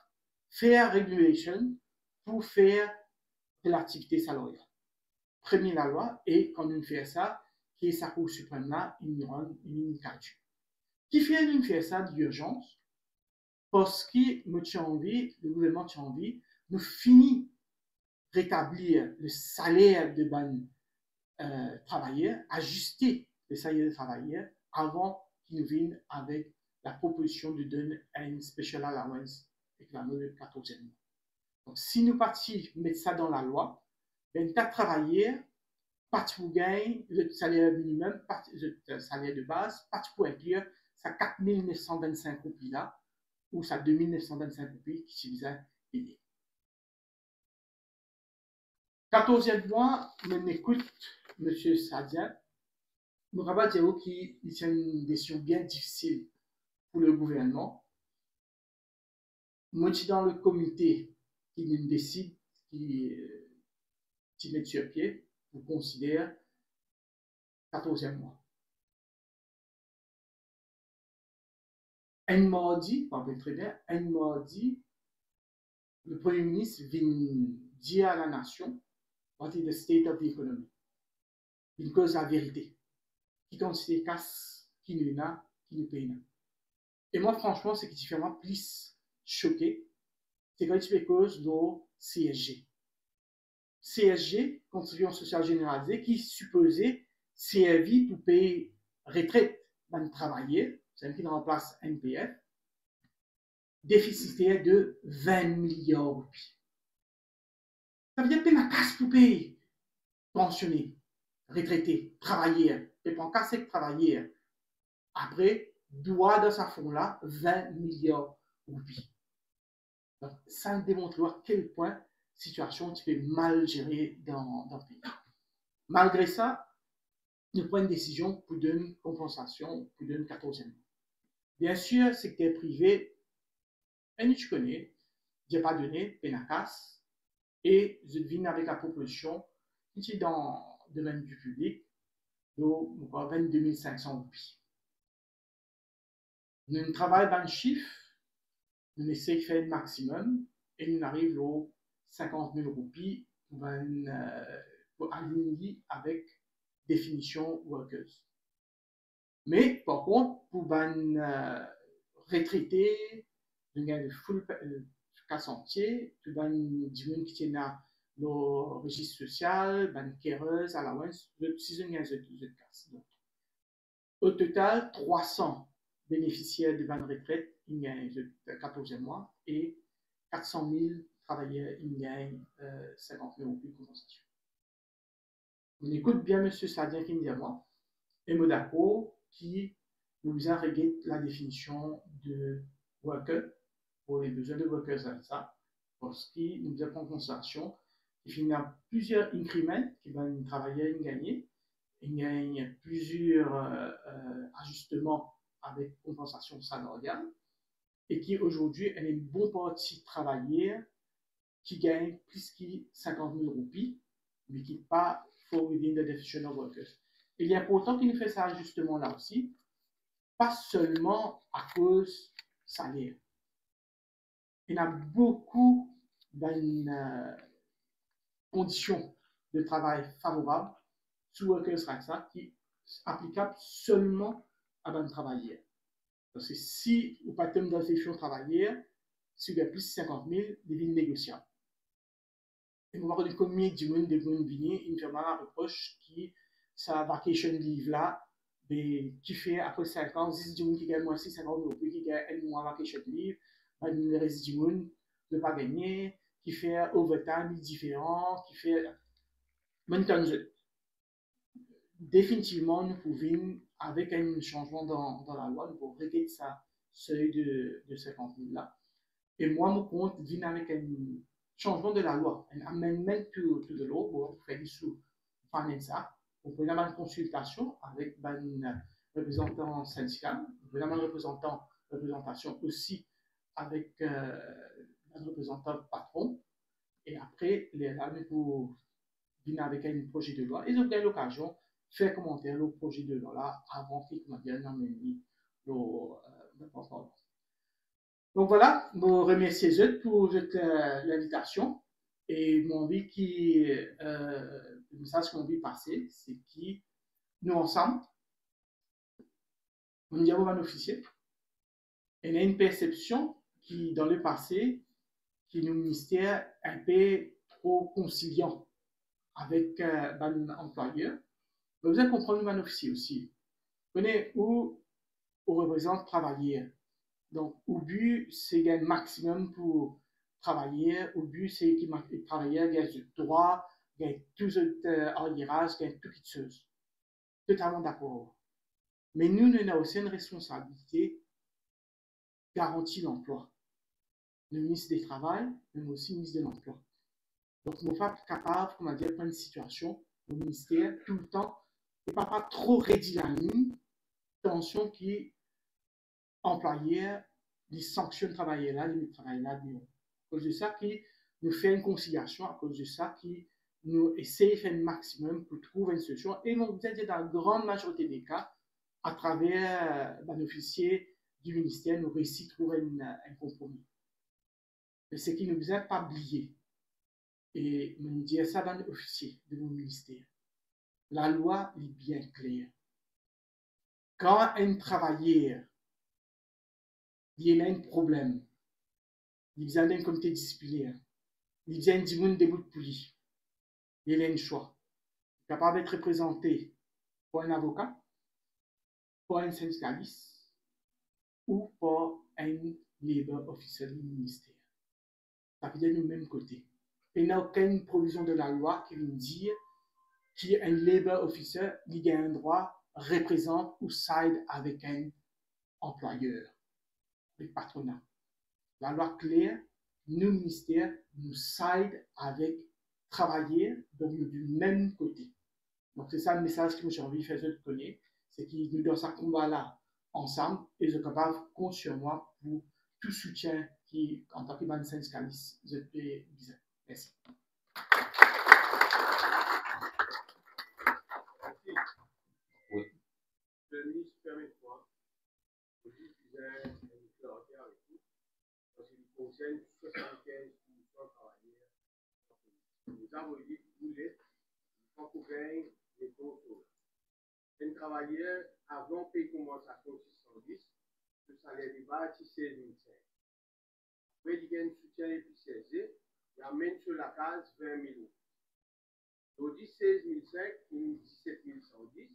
S3: faire régulation pour faire de l'activité salariale. Premier la loi, et quand on fait ça, qui est sa Cour suprême là, il y aura une culture. Qui fait une fait ça d'urgence, parce que le gouvernement a envie, nous finit rétablir le salaire de ban travailleurs, ajuster le salaire de travailleurs avant qu'ils nous viennent avec la proposition de donner un special allowance réclamé le 14e mois. Donc, si nous partions mettre ça dans la loi, ben, tas de travailleurs, pas pour gagner le salaire minimum, pas le salaire de base, pas pour inclure sa 4 925 roupies là, ou sa 2 925 roupies qui suffisait payer. 14e mois, on écoute M. Sadia. Nous avons dit qu'il y a une décision bien difficile pour le gouvernement. Moi, je suis dans le comité qui nous décide, qui met sur pied, vous considère 14e mois. Un mardi, on peut très bien, un mardi, le Premier ministre vient dire à la nation what is the state of the economy. Il cause la vérité. Qui considère casse, qui nous a, qui nous paye. Et moi, franchement, ce qui fait vraiment plus choqué, c'est quand tu fais cause de CSG. CSG, Contribution sociale généralisée, qui supposait servir pour payer retraite d'un travailleur, c'est qui remplace NPF, déficitaire de 20 milliards de roupies. Ça veut dire que tu as casse pour payer pensionné, retraité, travailleur, et pour casser travailleur, après, doit dans sa fond-là 20 milliards de roupies. Donc, ça démontre à quel point la situation tu peux mal gérer dans le pays. Malgré ça, nous prenons une décision pour donner une compensation pour donner 14e mois. Bien sûr, secteur privé, et tu connais, je n'ai pas donné, Pénacas, et je devine avec la proposition qui est dans le domaine du public, de 22 500 roupies. Nous travaillons dans le chiffre, nous essayons de faire le maximum, et nous arrivons aux 50 000 roupies pour aligner avec définition workers. Mais par contre, pour un retraité, nous avons le full cas entier, pour un dimanche qui est dans le registre social, un careuse, allowance, si nous avons deux cas. Au total, 300 bénéficiaires de ban retraite, ils gagnent le 14e mois, et 400 000 travailleurs, ils gagnent 50 000 roupies de compensation. On écoute bien M. Sadia qui me dit à moi, et Modaco qui nous a réglé la définition de worker pour les besoins de workers à ça, parce qu'il nous a pris en considération qu'il y a plusieurs increments qui vont travailler et gagner, il y a plusieurs ajustements avec compensation salariale, et qui aujourd'hui est une bonne partie travailleurs qui gagne plus que 50 000 roupies, mais qui n'est pas for within the definition of workers. Il est important qu'il nous fasse cet ajustement-là aussi, pas seulement à cause salaire. Il y a beaucoup de conditions de travail favorables sous Workers' Rights Act qui est applicable seulement à un travailleur. Parce que si vous pas de d'infection travailleur, si vous avez plus de 50 000, il devient négociable. Et nous avons combien de monde de monde venir, il me fait mal à reproche qui sa vacation leave là, qui fait après 5 ans, 10 du monde qui gagne moins 6, 50 000 qui gagne un mois vacation leave, le reste du monde ne pas gagner, qui fait overtime différent, qui fait. Définitivement, nous pouvons, avec un changement dans la loi, nous pouvons régler ça seuil de 50 000 là. Et moi, mon compte vient avec un changement de la loi, un amendment to the law, pour faire sous ça. On peut avoir une consultation avec un représentant syndical, on peut avoir une représentation aussi avec un représentant patron. Et après, les rames pour venir avec un projet de loi. Ils ont eu l'occasion de faire commenter le projet de loi là avant qu'ils viennent amener le porte-parole. Donc voilà, je remercie eux pour l'invitation et mon envie le message qu'on veut passer, c'est que nous ensemble, on y a un officier, et on a une perception qui, dans le passé, qui nous ministère un peu trop conciliant avec un employeur. Vous allez comprendre un officier aussi. Vous connaissez où on représente travailleurs. Donc, au but, c'est un maximum pour travailler. Au but, c'est que les travailleurs gagnent du droit, gagnent tout en hiérarchie, gagnent tout quelque chose. Totalement d'accord. Mais nous, nous avons aussi une responsabilité garantir l'emploi. Le ministre du Travail, mais aussi le ministre de l'Emploi. Donc, nous ne sommes pas capables, comment dire, de prendre une situation, le ministère, tout le temps, ne pas trop réduire la ligne, tension qui employé, les sanctions travailleurs là, les travailleurs là, à cause de ça, qui nous fait une conciliation, à cause de ça, qui nous essaie de faire le maximum pour trouver une solution. Et nous dire dans la grande majorité des cas, à travers un officier du ministère, nous réussissons à trouver un compromis. Mais ce qui ne nous a pas oublié, et nous dire ça dans l'officier de mon ministère, la loi est bien claire. Quand un travailleur il y a un problème, il y a un comité disciplinaire, il y a un dimoun debout de poulie, il y a un choix. Il est capable d'être représenté par un avocat, par un syndicaliste ou par un labor officer du ministère. Ça veut dire du même côté. Il n'y a aucune provision de la loi qui vient dire qu'un labor officer il a un droit représente ou side avec un employeur, le patronat. La loi claire, nous, ministères, nous side avec travailler donc du même côté. Donc c'est ça le message que j'ai envie de faire connaître, c'est qu'ils nous donnent ce combat-là ensemble et je suis capable de compter sur moi pour tout soutien qui, en tant que syndicaliste, je peux dire. Merci.
S2: Oui.
S4: Le ministre, permettez-moi, je disais une clarté avec vous, parce qu'il concerne 75% de travailleurs. Nous avons dit que vous voulez, il faut qu'on gagne les contrôles. Un travailleur, avant de payer compensation 610, le salaire de base est 16 500. Après, il y a un soutien et puis 16, il amène sur la case 20 000 euros. Donc, 16 500, il 17 110.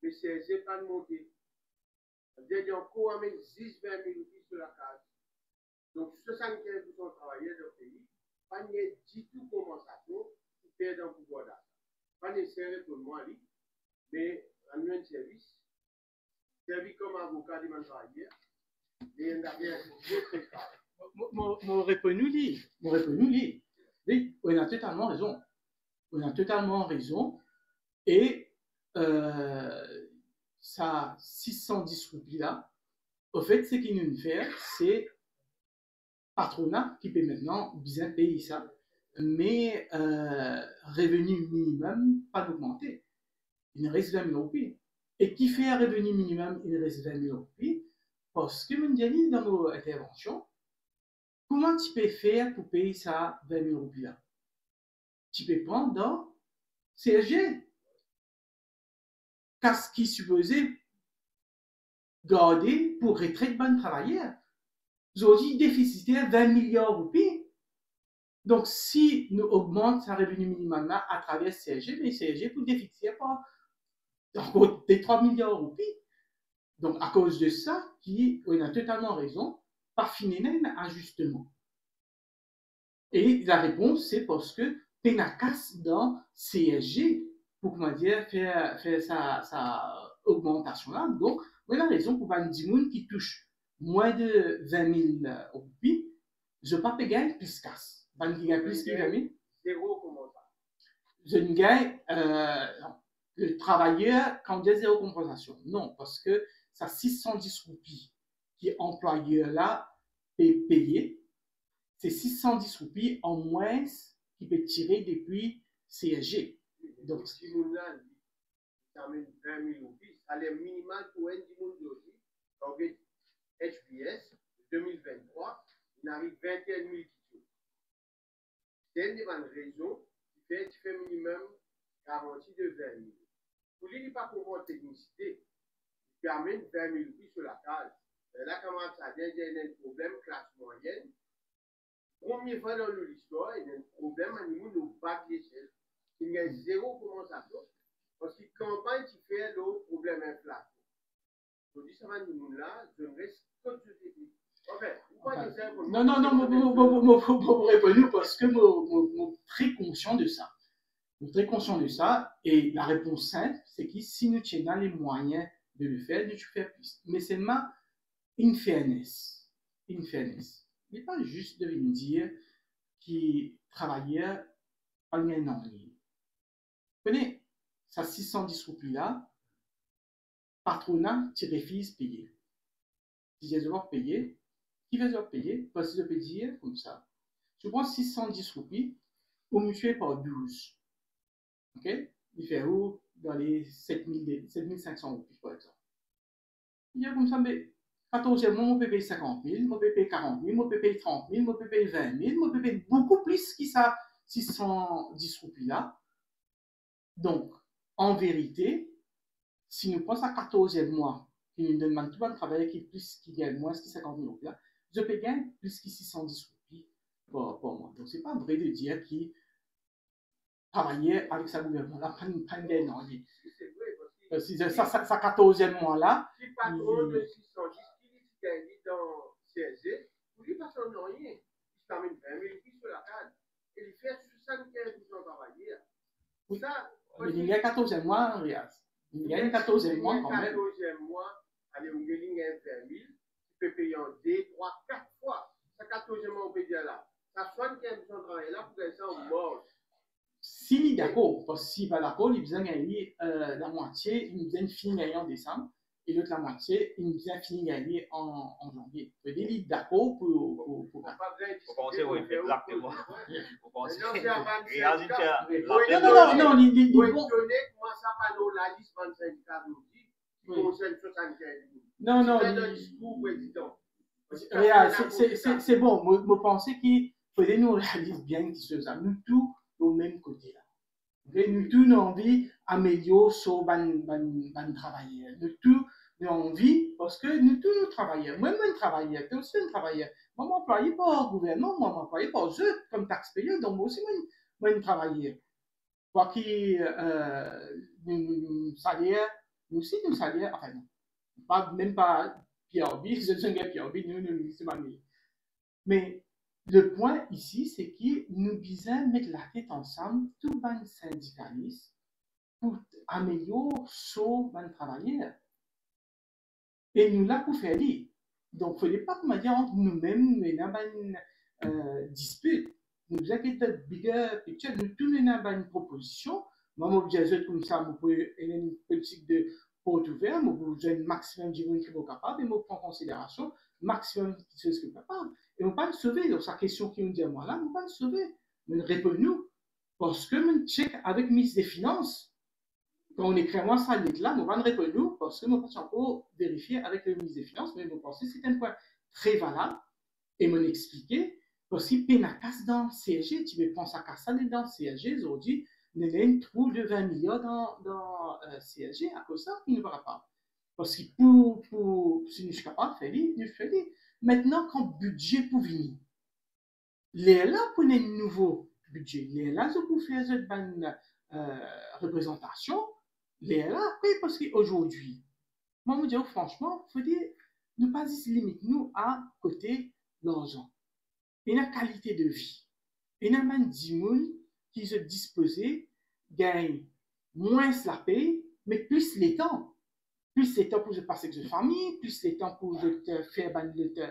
S4: Mais c'est pas de monter. C'est-à-dire qu'on amène 10, 20 000 euros sur la case. Donc 75% de travailleurs dans le pays, pas de du tout compensation pour perdre un pouvoir d'achat. Pas nécessaire pour moi, mais en un service, servi comme avocat des travailleurs, et on a bien d'autres cas.
S3: Mon répondu lui. Oui, on a totalement raison. On a totalement raison. Et ça 610 roupies là, au fait, ce qu'il nous fait, c'est patronat qui peut maintenant bien payer ça, mais revenu minimum pas augmenté. Il reste 20 000 roupies. Et qui fait un revenu minimum, il reste 20 000 roupies, parce que nous dit dans nos interventions, comment tu peux faire pour payer ça 20 000 roupies là? Tu peux prendre dans CSG. qu'est-ce qui est supposé garder pour retraite bonne travailleurs. Aujourd'hui, déficitaire 20 milliards de roupies. Donc, si nous augmentons sa revenu minimum là à travers CSG, mais CSG pour déficitaire pas encore des 3 milliards de roupies. Donc, à cause de ça, on a totalement raison, par finir un ajustement. Et la réponse, c'est parce que Pénacas dans CSG, pour comment dire, faire sa augmentation-là. Donc, on a la raison pour un dimoun qui touche moins de 20 000 roupies, je ne vais pas payer plus casse. Ban qui gagne plus qui gagne.
S4: Zéro, comment ça?
S3: Je ne gagne, le travailleur, quand on dit zéro compensation. Non, parce que ça 610 roupies qui employeur là peut payer, c'est 610 roupies en moins qui peut tirer depuis CSG.
S4: Donc, si nous avons ça met 20 000 roupies, salaire minimal pour un dimoun d'aujourd'hui, donc HPS 2023, il arrive 21 000 kilos. C'est une bonne raison qui fait minimum garantie de 20 000. Pour lui, il n'y a pas pour votre technicité. Il permet 20 000 roupies sur la case. Et là, comment ça vient, il y a un problème classe moyenne. Première fois dans l'histoire, il y a un problème à niveau de bas de l'échelle. Il y a zéro compensation. Parce que campagne qui fait le problème inflation. Je dis ça va nous là, je reste comme je t'ai dit.
S3: Non, pour répondre parce que je suis très conscient de ça. Je suis très conscient de ça. Et la réponse simple, c'est que si nous tenons les moyens de le faire, nous faire plus. Mais c'est une fairness. Une fairness. Il n'est pas juste de me dire qu'il travaillait en un an. Vous connaissez, ça 610 roupies là, patronat, tu refuses payer. Si je dois payer, qui va devoir payer? Parce que je peux dire comme ça. Je prends 610 roupies au mutuel par 12. OK? Il fait où? Dans les 7500 roupies, par exemple. Il y a comme ça, mais 14e mois, on peut payer 50 000, on peut payer 40 000, on peut payer 30 000, on peut payer 20 000, on peut payer beaucoup plus que ça, 610 roupies là. Donc, en vérité, si nous prenons ça 14e mois, qui nous demande tout un travail qui gagne moins que 50 000 roupies là, je peux gagner plus que 610 roupies par mois. Donc, ce n'est pas vrai de dire qu'il travaillait avec sa gouvernement-là, pas une gagne non. Ça 14e mois-là.
S4: Si le patron de 610 qui gagne dans CSG, pour lui, pas son rien. Il termine 20 000 sur la case. Et il fait 75% travailler. Ça,
S3: il y a 14e mois, Riaz. Il y a 14e mois quand même.
S4: 14e mois, allez, on gagne 20 000. Tu peux payer en 2, 3, 4 fois. Ça 14e mois, on peut dire là. Ça 75% travailler là pour que ça en mort.
S3: S'il est d'accord, parce que s'il n'est pas d'accord, il vient gagner la moitié, il vient finir gagner en décembre, et l'autre la moitié, il vient finir gagner en janvier. Il est d'accord pour
S2: Vous pensez, oui, exactement. Vous pensez,
S3: non,
S4: il faut donner comment ça va dans la liste 25 cas qui concerne 75 000.
S3: Non,
S4: c'est le discours président.
S3: C'est bon, je pense qu'il faudrait nous réaliser bien ça. Nous tous au même côté là. Nous tous nous envie d'améliorer sur ban travailleurs. Nous tous nous envie parce que nous tous nous travailleurs. Moi-même travailleur, tu es aussi un travailleur. Moi m'employé par le gouvernement, moi m'employé par eux comme taxpayeur, donc moi aussi moi un travailleur. Quoi qu'il salaire, nous aussi nous salaire, enfin non, même pas PRB, je ne sais pas PRB, nous c'est pas mieux. Mais le point ici, c'est que nous devons mettre la tête ensemble, tous les syndicalistes, pour améliorer ce ban travailleurs. Et nous là pour faire ça. Donc, il ne faut pas comment dire entre nous-mêmes, nous avons une dispute. Nous avons une bigger picture, nous tous nous avons une proposition. Moi, je dis comme ça, vous pouvez une politique de porte ouverte, vous avez un maximum de gens qui sont capables, et vous prenez en considération le maximum de choses qui sont capables. Et on ne peut pas le sauver. Donc, sa question qui nous dit à moi là, on ne peut pas le sauver. Mais répondez-nous. Parce que je check avec le ministre des Finances. Quand on écrit moi ça là, on va le répondre parce que je ne peux pas encore vérifier avec le ministre des Finances, mais je pense que c'est un point très valable. Et m'en expliquer. Parce que Pénacas dans le CSG, tu veux prendre ça dans le CSG, aujourd'hui, nous avons un trou de 20 milliards dans CSG à cause de ça, qui ne va pas. Parce que si nous sommes capables de faire, nous faisons. Maintenant, quand le budget pour venir, les là pour un nouveau budget, les là pour faire une représentation, les là, parce qu'aujourd'hui, moi, je vous dis franchement, il faut dire, ne pas se limiter nous à côté l'argent. Et la qualité de vie. Et la man dimoun qui se disposait gagne moins la paye, mais plus les temps. Plus les temps pour se passer avec sa famille, plus les temps pour faire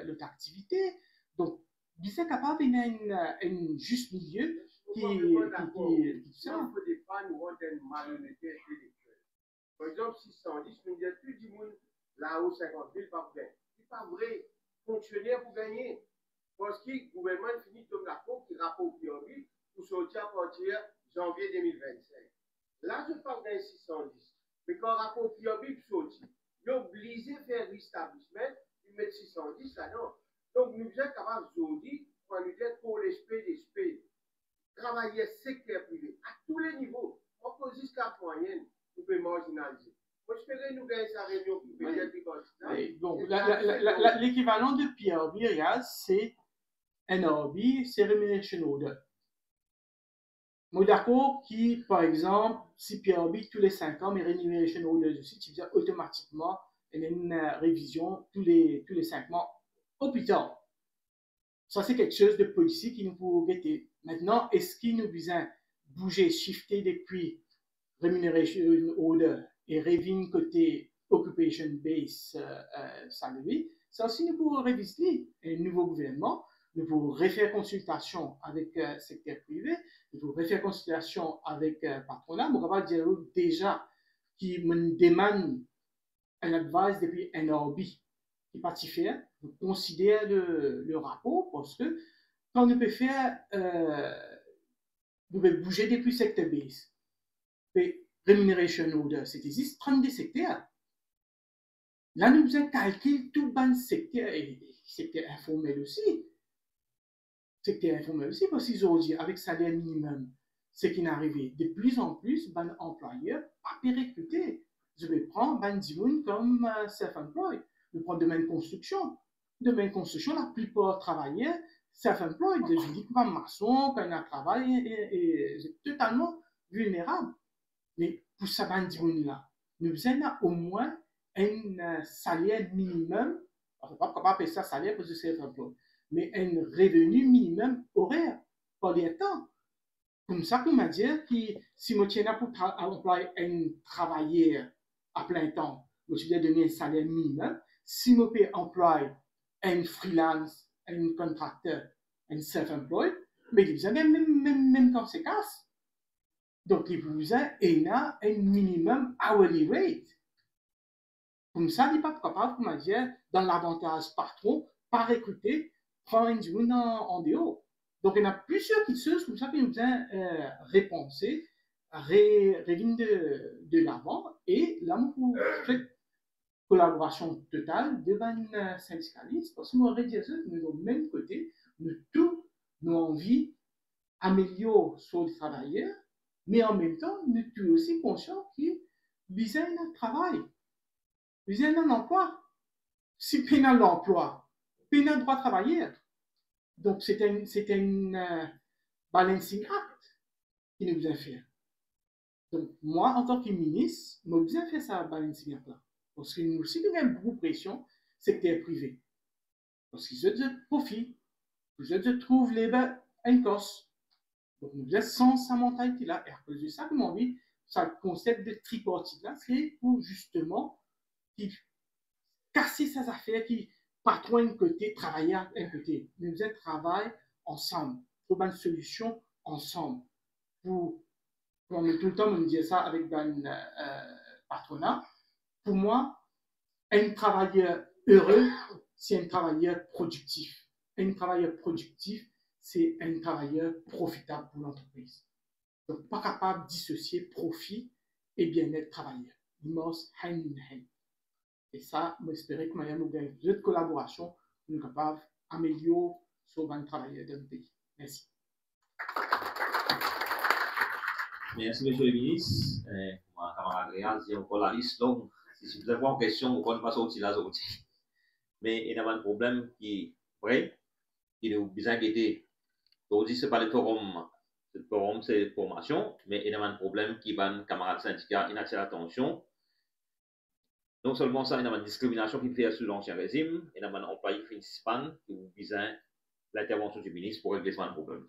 S3: l'autre activité. Donc, il est capable d'un juste milieu qui ça.
S4: Il faut des pas nous rendre une malhonnêteté intellectuelle. Par exemple, 610, nous disons plus du monde là-haut 50 000 par gain. Ce n'est pas vrai. Fonctionnaire pour gagner. Parce que le gouvernement finit comme la cour qui rapporte pour sortir à partir de janvier 2025. Là, je parle d'un 610. Mais quand le rapport Piobi sorti, il est obligé de faire rétablissement, il met 610 là-dedans. Donc, nous sommes capables aujourd'hui, quand nous disons pour les spades, travailler secteur privé à tous les niveaux, on peut jusqu'à moyenne, nous pouvons marginaliser. J'espère nous gagner sa réunion pour
S3: peut-être. Donc, l'équivalent de Piobi, c'est NRB, c'est Remuneration Order. Moi, d'accord, qui, par exemple, si PRB tous les 5 ans, mais Remuneration Order aussi, tu viens automatiquement une révision tous les 5 mois au plus tard. Ça, c'est quelque chose de politique qui nous faut guetter. Maintenant, est-ce qu'il nous besoin bouger, shifter depuis Remuneration Order et revine côté Occupation Based Salary? Ça aussi, nous pouvons réviser un nouveau gouvernement. Nous pouvons refaire consultation avec le secteur privé, nous pouvons refaire consultation avec le patronat. Nous pouvons dire déjà qui me demande un advice depuis NRB qui pas faire. Nous considérons le rapport parce que quand nous pouvons faire, nous pouvons bouger depuis le secteur base. Remuneration order, c'est existe 32 secteurs. Là, nous avons calculé tout le secteur et secteur informel aussi. Secteur informel aussi, parce qu'aujourd'hui, avec salaire minimum, ce qui est arrivé, de plus en plus, ben employeurs pas recruter. Je vais prendre ben Dimoun comme self-employed. Je prends domaine construction. Domaine construction, la plupart travailleurs self-employed, je dis comme maçon, quand il a travail, et c'est totalement vulnérable. Mais pour ça, ben Dimoun là, nous avons au moins un salaire minimum. On ne peut pas appeler ça salaire parce que c'est self-employed, mais un revenu minimum horaire pour les temps. Comme ça, qu'on m'a dit que si je tiens pour employer un travailleur à plein temps, je dois donner un salaire minimum. Si je peux employer un freelance, un contracteur, un self-employed, mais il y a même conséquences. Donc, il vous a un minimum hourly rate. Comme ça, il n'est pas capable, comme m'a dit, dans l'avantage patron, pas recruter, prendre une journée en dehors. Donc, il y a plusieurs petites choses comme ça qui nous ont repensé, revenir de l'avant. Et là, nous faisons collaboration totale devant un syndicaliste. Parce que nous, nous sommes du même côté, nous tous, nous envie d'améliorer sur les travailleurs, mais en même temps, nous sommes aussi conscients qu'ils besoin d'un travail, besoin d'un emploi. Si pénal l'emploi, pénal droit de travailler. Donc, c'est un balancing act qui nous a fait. Donc, moi, en tant que ministre, je besoin faire ça balancing act là. Parce que nous aussi, nous avons beaucoup de pression, secteur privé. Parce qu'ils ont de profit, ils ont de trouver les un cost. Donc, nous avons sans sa mentalité là. Et à cause de ça, comme on dit, ça, le concept de tripartite là, c'est pour justement casser ces affaires qui patron d'un côté, travailleur d'un côté. Nous travaillons ensemble, trouver une solution ensemble. Pour tout le temps, on me dit ça avec un patronat. Pour moi, un travailleur heureux, c'est un travailleur productif. Un travailleur productif, c'est un travailleur profitable pour l'entreprise. Donc, pas capable de dissocier profit et bien-être travailleur. Ils marchent hand in hand. Et ça, j'espère que nous avons de collaboration pour nous capables d'améliorer sur le travail d'un pays. Merci.
S2: Merci, monsieur le ministre. Mon camarade Réal, j'ai encore la liste longue. Si vous avez une question, vous pouvez pas sortir là aujourd'hui. Mais il y a un problème qui est vrai, qui nous bien inquiété. Aujourd'hui, ce n'est pas le forum. Le forum, c'est formation, mais il y a un problème qui va, camarades syndicats, il attire l'attention. Non seulement ça, il y a une discrimination qui fait sur l'ancien régime, il y a un employé principal qui vous vise l'intervention du ministre pour régler ce problème.